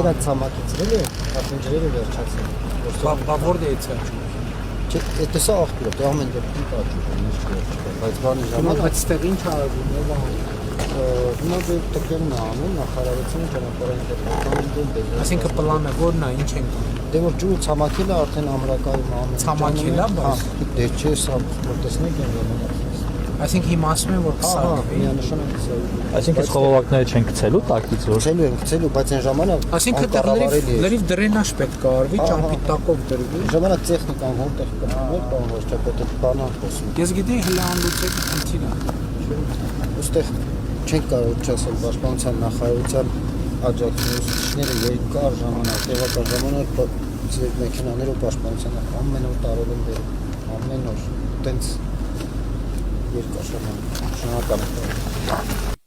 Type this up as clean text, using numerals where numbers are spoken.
Հայրակ ցամաքեցրել է, պատնջրերը վերջացել։ Բավոր դեյցը։ Դա սա աղբյուր է, դա ամեն դեպքում տաճուկ է, ինչ վերջ է, բայց բանի ժամանակ Բայց ստեղ ինչ արվում է, հիմա դե տկերն է անում, նախարարությունը ճանապարհային դեպքում Այսինքն պլանը որն է, ինչ ենք անում։ Դե որ ջուրը ցամաքելը արդեն ամրակայում ամեն Ցամաքելա, բայց դե չէ, սա որ տեսնեք այն ժամանակ։ Այսինքն հիմա ասում են որ կսարքվի։ Միանշանակ կսարքվի։ Այսինքն խողովակները չեն գցելու տակից որ Գցելու են, գցելու, բայց այն ժամանակ Այսինքն լրիվ դրենաժ պետք է արվի, ճամփի տակով դրվի։ ժամանակ տեխնիկան որտեղ կմտներ, բան ոչ թե պետք է բանան խոսում։ Ես գիտեի հլա անդուցեք քննիրա։ Ոստեղ չենք կարող չասել պաշտպանության նախարարության աջակցությունները երկար ժամանակ, տևական ժամանակ մեքենաներով պաշտպանության ամեն օր տարել են բերում, ամեն օր, տենց երկար ժամանակ, շնորհակալ եմ։